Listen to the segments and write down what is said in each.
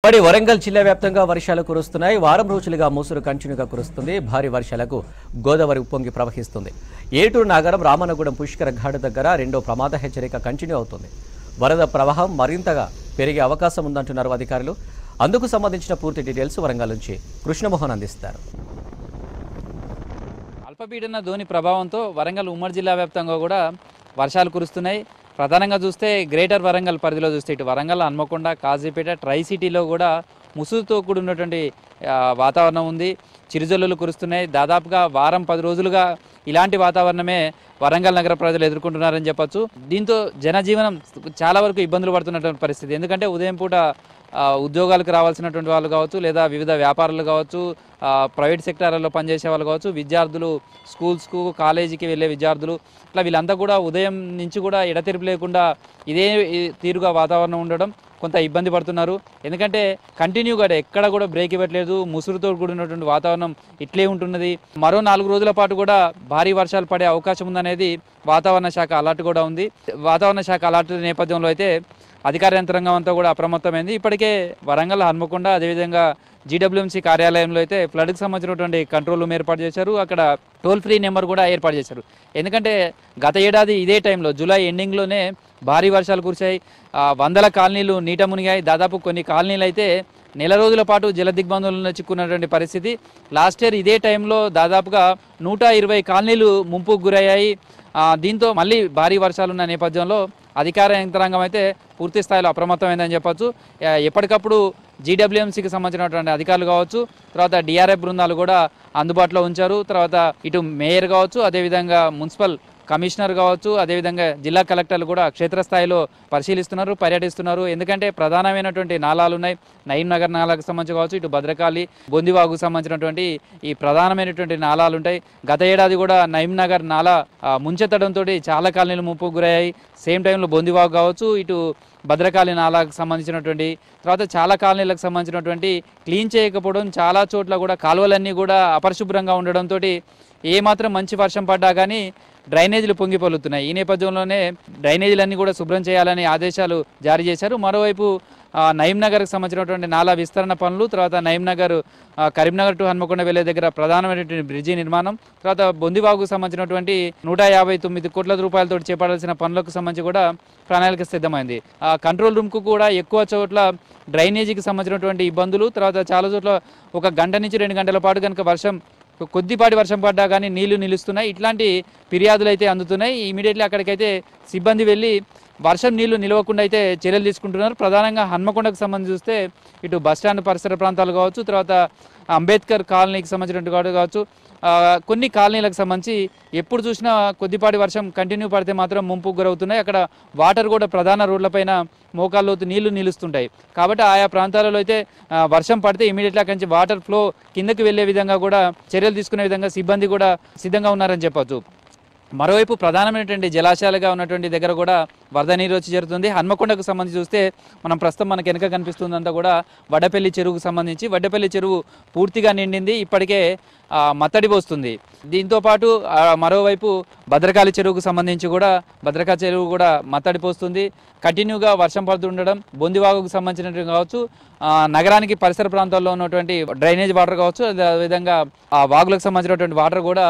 వరంగల్ జిల్లా వ్యాప్తంగా వర్షాలు కురుస్తున్నాయి. వారం రోజులుగా మోసురు కంటిన్యూగా కురుస్తుంది. భారీ వర్షాలకు గోదావరి ఉప్పొంగి ప్రవహిస్తుంది. ఏటూరు నగరం రామన్నగూడెం పుష్కర ఘాట్ దగ్గర రెండో ప్రమాద హెచ్చరిక కంటిన్యూ అవుతుంది. వరద ప్రవాహం మరింతగా పెరిగే అవకాశం ఉందంటున్నారు అధికారులు. అందుకు సంబంధించిన పూర్తి డీటెయిల్స్ వరంగల్ నుంచి కృష్ణమోహన్ అందిస్తారు. అల్పపీడన ధోని ప్రభావంతో వరంగల్ ఉమ్మడి జిల్లా వ్యాప్తంగా కూడా వర్షాలు కురుస్తున్నాయి. ప్రధానంగా చూస్తే గ్రేటర్ వరంగల్ పరిధిలో చూస్తే ఇటు వరంగల్, హన్మకొండ, కాజీపేట, ట్రై సిటీలో కూడా ముసురుతో కూడినటువంటి వాతావరణం ఉంది. చిరుజల్లులు కురుస్తున్నాయి. దాదాపుగా వారం 10 రోజులుగా ఇలాంటి వాతావరణమే వరంగల్ నగర ప్రజలు ఎదుర్కొంటున్నారని చెప్పొచ్చు. దీంతో జనజీవనం చాలా వరకు ఇబ్బందులు పడుతున్నటువంటి పరిస్థితి. ఎందుకంటే ఉదయం పూట ఉద్యోగాలకు రావాల్సినటువంటి వాళ్ళు కావచ్చు, లేదా వివిధ వ్యాపారాలు కావచ్చు, ప్రైవేట్ సెక్టార్లలో పనిచేసే వాళ్ళు కావచ్చు, విద్యార్థులు స్కూల్స్కు కాలేజీకి వెళ్ళే విద్యార్థులు, ఇట్లా వీళ్ళంతా కూడా ఉదయం నుంచి కూడా ఎడతెరిపి లేకుండా ఇదే తీరుగా వాతావరణం ఉండడం కొంత ఇబ్బంది పడుతున్నారు. ఎందుకంటే కంటిన్యూగా ఎక్కడ కూడా బ్రేక్ ఇవ్వట్లేదు. ముసురుతో కూడినటువంటి వాతావరణం ఇట్లే ఉంటున్నది. మరో 4 రోజుల పాటు కూడా భారీ వర్షాలు పడే అవకాశం ఉందనేది వాతావరణ శాఖ అలర్ట్ కూడా ఉంది. వాతావరణ శాఖ అలర్ట్ నేపథ్యంలో అయితే అధికార యంత్రాంగం అంతా కూడా అప్రమత్తమైంది. ఇప్పటికే వరంగల్, హన్మకొండ, అదేవిధంగా జీడబ్ల్యూఎంసీ కార్యాలయంలో అయితే ఫ్లడ్కి సంబంధించినటువంటి కంట్రోల్ రూమ్ ఏర్పాటు చేశారు. అక్కడ టోల్ ఫ్రీ నెంబర్ కూడా ఏర్పాటు చేశారు. ఎందుకంటే గత ఏడాది ఇదే టైంలో జూలై ఎండింగ్లోనే భారీ వర్షాలు కురిశాయి. వందల కాలనీలు నీట మునిగాయి. దాదాపు కొన్ని కాలనీలు అయితే నెల రోజుల పాటు జల దిగ్బంధంలో చిక్కున్నటువంటి పరిస్థితి. లాస్ట్ ఇయర్ ఇదే టైంలో దాదాపుగా 120 కాలనీలు ముంపుకు గురయ్యాయి. దీంతో మళ్ళీ భారీ వర్షాలు ఉన్న నేపథ్యంలో అధికార యంత్రాంగం అయితే పూర్తి స్థాయిలో అప్రమత్తమైందని చెప్పొచ్చు. ఎప్పటికప్పుడు జీడబ్ల్యూఎంసీకి సంబంధించినటువంటి అధికారులు కావచ్చు, తర్వాత డిఆర్ఎఫ్ బృందాలు కూడా అందుబాటులో ఉంచారు. తర్వాత ఇటు మేయర్ కావచ్చు, అదేవిధంగా మున్సిపల్ కమిషనర్ కావచ్చు, అదేవిధంగా జిల్లా కలెక్టర్లు కూడా క్షేత్రస్థాయిలో పరిశీలిస్తున్నారు, పర్యటిస్తున్నారు. ఎందుకంటే ప్రధానమైనటువంటి నాలాలు ఉన్నాయి. నయీం నగర్ నాలాకు సంబంధించి కావచ్చు, ఇటు భద్రకాళి, బొందివాగుకు సంబంధించినటువంటి ఈ ప్రధానమైనటువంటి నాలాలు ఉంటాయి. గత ఏడాది కూడా నయీం నగర్ నాలా ముంచెత్తడంతో చాలా కాలనీలు ముప్పుకు గురయ్యాయి. సేమ్ టైంలో బొందివాగు కావచ్చు, ఇటు భద్రకాళి నాలాకు సంబంధించినటువంటి, తర్వాత చాలా కాలనీలకు సంబంధించినటువంటి క్లీన్ చేయకపోవడం, చాలా చోట్ల కూడా కాలువలన్నీ కూడా అపరిశుభ్రంగా ఉండడంతో ఏమాత్రం మంచి వర్షం పడ్డా కానీ డ్రైనేజీలు పొంగిపొలుతున్నాయి. ఈ నేపథ్యంలోనే డ్రైనేజీలన్నీ కూడా శుభ్రం చేయాలని ఆదేశాలు జారీ చేశారు. మరోవైపు నయీం నగర్కి సంబంధించినటువంటి నాలా విస్తరణ పనులు, తర్వాత నయీం నగర్ కరీంనగర్ టు హన్మకొండ వెళ్లే దగ్గర ప్రధానమైనటువంటి బ్రిడ్జి నిర్మాణం, తర్వాత బొందివాగుకు సంబంధించినటువంటి 159 కోట్ల రూపాయలతో చేపట్టాల్సిన పనులకు సంబంధించి కూడా ప్రణాళిక సిద్ధమైంది. కంట్రోల్ రూమ్కు కూడా ఎక్కువ చోట్ల డ్రైనేజీకి సంబంధించినటువంటి ఇబ్బందులు, తర్వాత చాలా చోట్ల 1 గంట నుంచి 2 గంటల పాటు కనుక కొద్దిపాటి వర్షం పడ్డా కానీ నీళ్లు నిలుస్తున్నాయి. ఇట్లాంటి ఫిర్యాదులు అయితే అందుతున్నాయి. ఇమీడియట్లీ అక్కడికైతే సిబ్బంది వెళ్ళి వర్షం నీళ్లు నిలవకుండా అయితే చర్యలు తీసుకుంటున్నారు. ప్రధానంగా హన్మకొండకు సంబంధించి చూస్తే ఇటు బస్టాండ్ పరిసర ప్రాంతాలు కావచ్చు, తర్వాత అంబేద్కర్ కాలనీకి సంబంధించినటువంటి కావచ్చు, కొన్ని కాలనీలకు సంబంధించి ఎప్పుడు చూసినా కొద్దిపాటి వర్షం కంటిన్యూ పడితే మాత్రం ముంపుకు గురవుతున్నాయి. అక్కడ వాటర్ కూడా ప్రధాన రోడ్లపైన మోకాల్లోతు నీళ్లు నిలుస్తుంటాయి. కాబట్టి ఆయా ప్రాంతాలలో అయితే వర్షం పడితే ఇమీడియట్లీ అక్కడి నుంచి వాటర్ ఫ్లో కిందకి వెళ్లే విధంగా కూడా చర్యలు తీసుకునే విధంగా సిబ్బంది కూడా సిద్ధంగా ఉన్నారని చెప్పొచ్చు. మరోవైపు ప్రధానమైనటువంటి జలాశయాలుగా ఉన్నటువంటి దగ్గర కూడా వరద నీరు వచ్చి జరుగుతుంది. హన్మకొండకు సంబంధించి చూస్తే ప్రస్తుతం మనకు వెనుక కనిపిస్తుందంతా కూడా వడ్డపల్లి చెరువుకు సంబంధించి. వడ్డపల్లి చెరువు పూర్తిగా నిండింది. ఇప్పటికే మత్తడి పోస్తుంది. దీంతోపాటు మరోవైపు భద్రకాళి చెరువుకు సంబంధించి కూడా భద్రకాళి చెరువు కూడా మత్తడి పోస్తుంది. కంటిన్యూగా వర్షం పడుతుండడం, బొందివాగుకు సంబంధించినటువంటి కావచ్చు, నగరానికి పరిసర ప్రాంతాల్లో ఉన్నటువంటి డ్రైనేజ్ వాటర్ కావచ్చు, అదేవిధంగా ఆ వాగులకు సంబంధించినటువంటి వాటర్ కూడా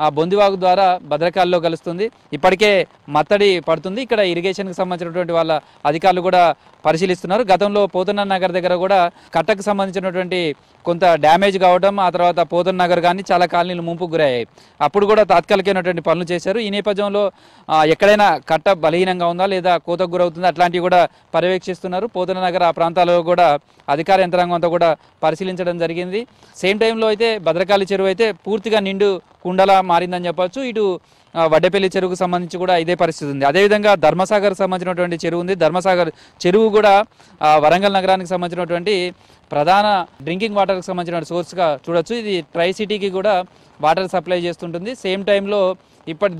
ఆ బొందివాగు ద్వారా భద్రకాళిలో కలుస్తుంది. ఇప్పటికే మత్తడి పడుతుంది. ఇక్కడ ఇరిగేషన్కి సంబంధించినటువంటి వాళ్ళ అధికారులు కూడా పరిశీలిస్తున్నారు. గతంలో పోతన్న నగర్ దగ్గర కూడా కట్టకు సంబంధించినటువంటి కొంత డ్యామేజ్ కావడం, ఆ తర్వాత పోతన్న నగర్ కానీ చాలా కాలనీలు ముంపుకు గురయ్యాయి. అప్పుడు కూడా తాత్కాలికమైనటువంటి పనులు చేశారు. ఈ నేపథ్యంలో ఎక్కడైనా కట్ట బలహీనంగా ఉందా లేదా కోతకు గురవుతుందా అట్లాంటివి కూడా పర్యవేక్షిస్తున్నారు. పోతన్న నగర్ ఆ ప్రాంతాల్లో కూడా అధికార యంత్రాంగం అంతా కూడా పరిశీలించడం జరిగింది. సేమ్ టైంలో అయితే భద్రకాళి చెరువు అయితే పూర్తిగా నిండు కుండలా మారిందని చెప్పొచ్చు. ఇటు వడ్డపల్లి చెరువుకు సంబంధించి కూడా ఇదే పరిస్థితి ఉంది. అదేవిధంగా ధర్మసాగర్ సంబంధించినటువంటి చెరువు ఉంది. ధర్మసాగర్ చెరువు కూడా వరంగల్ నగరానికి సంబంధించినటువంటి ప్రధాన డ్రింకింగ్ వాటర్కి సంబంధించిన సోర్స్గా చూడొచ్చు. ఇది ట్రై సిటీకి కూడా వాటర్ సప్లై చేస్తుంటుంది. సేమ్ టైంలో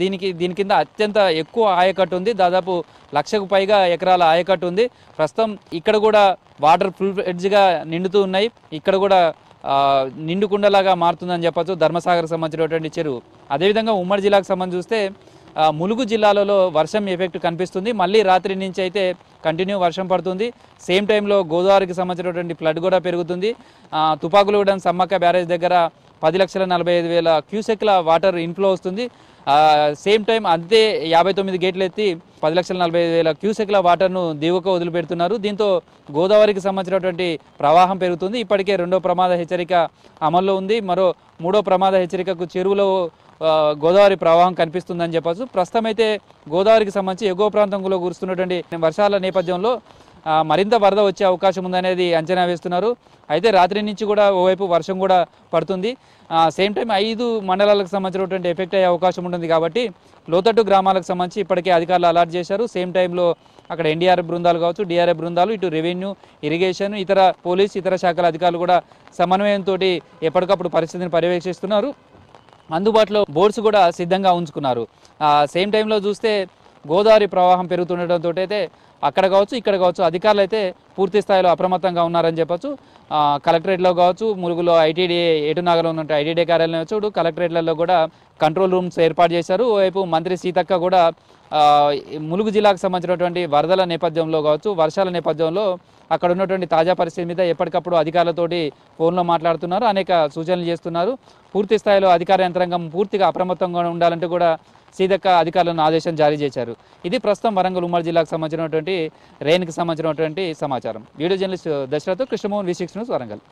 దీని కింద అత్యంత ఎక్కువ ఆయకట్టు ఉంది. దాదాపు 1,00,000కు పైగా ఎకరాల ఆయకట్టు ఉంది. ప్రస్తుతం ఇక్కడ కూడా వాటర్ ఫుల్ ఎడ్జ్గా నిండుతూ ఉన్నాయి. ఇక్కడ కూడా నిండుకుండలాగా మారుతుందని చెప్పొచ్చు ధర్మసాగర్ సంబంధించినటువంటి చెరువు. అదేవిధంగా ఉమ్మడి జిల్లాకు సంబంధించి చూస్తే ములుగు జిల్లాలలో వర్షం ఎఫెక్ట్ కనిపిస్తుంది. మళ్ళీ రాత్రి నుంచి అయితే కంటిన్యూ వర్షం పడుతుంది. సేమ్ టైంలో గోదావరికి సంబంధించినటువంటి ఫ్లడ్ కూడా పెరుగుతుంది. తుపాకులగూడెం సమ్మక్క బ్యారేజ్ దగ్గర 10,45,000 క్యూసెక్ల వాటర్ ఇన్ఫ్లో వస్తుంది. సేమ్ టైం అంతే 59 గేట్లు ఎత్తి 10,40,000 క్యూసెక్ల వాటర్ను దిగువకు వదిలిపెడుతున్నారు. దీంతో గోదావరికి సంబంధించినటువంటి ప్రవాహం పెరుగుతుంది. ఇప్పటికే 2వ ప్రమాద హెచ్చరిక అమల్లో ఉంది. మరో 3వ ప్రమాద హెచ్చరికకు చెరువులో గోదావరి ప్రవాహం కనిపిస్తుందని చెప్పచ్చు. ప్రస్తుతం అయితే గోదావరికి సంబంధించి ఎగువ ప్రాంతంలో కురుస్తున్నటువంటి వర్షాల నేపథ్యంలో మరింత వరద వచ్చే అవకాశం ఉందనేది అంచనా వేస్తున్నారు. అయితే రాత్రి నుంచి కూడా ఓవైపు వర్షం కూడా పడుతుంది. సేమ్ టైం 5 మండలాలకు సంబంధించినటువంటి ఎఫెక్ట్ అయ్యే అవకాశం ఉంటుంది. కాబట్టి లోతట్టు గ్రామాలకు సంబంధించి ఇప్పటికే అధికారులు అలర్ట్ చేశారు. సేమ్ టైంలో అక్కడ ఎన్డీఆర్ఎఫ్ బృందాలు కావచ్చు, డిఆర్ఎఫ్ బృందాలు, ఇటు రెవెన్యూ, ఇరిగేషన్, ఇతర పోలీస్, ఇతర శాఖల అధికారులు కూడా సమన్వయంతో ఎప్పటికప్పుడు పరిస్థితిని పర్యవేక్షిస్తున్నారు. అందుబాటులో బోట్స్ కూడా సిద్ధంగా ఉంచుకున్నారు. సేమ్ టైంలో చూస్తే గోదావరి ప్రవాహం పెరుగుతుండటంతో అయితే అక్కడ కావచ్చు, ఇక్కడ కావచ్చు అధికారులు అయితే పూర్తి స్థాయిలో అప్రమత్తంగా ఉన్నారని చెప్పచ్చు. కలెక్టరేట్లో కావచ్చు, ములుగులో ఐటీడీఏ, ఏటునాగలో ఉన్నట్టు ఐటీడీఏ కార్యాలయం వచ్చి కలెక్టరేట్లలో కూడా కంట్రోల్ రూమ్స్ ఏర్పాటు చేశారు. ఓవైపు మంత్రి సీతక్క కూడా ములుగు జిల్లాకు సంబంధించినటువంటి వరదల నేపథ్యంలో కావచ్చు, వర్షాల నేపథ్యంలో అక్కడ ఉన్నటువంటి తాజా పరిస్థితి మీద ఎప్పటికప్పుడు అధికారులతోటి ఫోన్లో మాట్లాడుతున్నారు, అనేక సూచనలు చేస్తున్నారు. పూర్తి స్థాయిలో అధికార యంత్రాంగం పూర్తిగా అప్రమత్తంగా ఉండాలంటూ కూడా సీతక్క అధికారులను ఆదేశం జారీ చేశారు. ఇది ప్రస్తుతం వరంగల్ ఉమ్మడి జిల్లాకు సంబంధించినటువంటి రెయిన్కి సంబంధించినటువంటి సమాచారం. Video journalist Dashrath, Krishnamohan, V6 news, Warangal.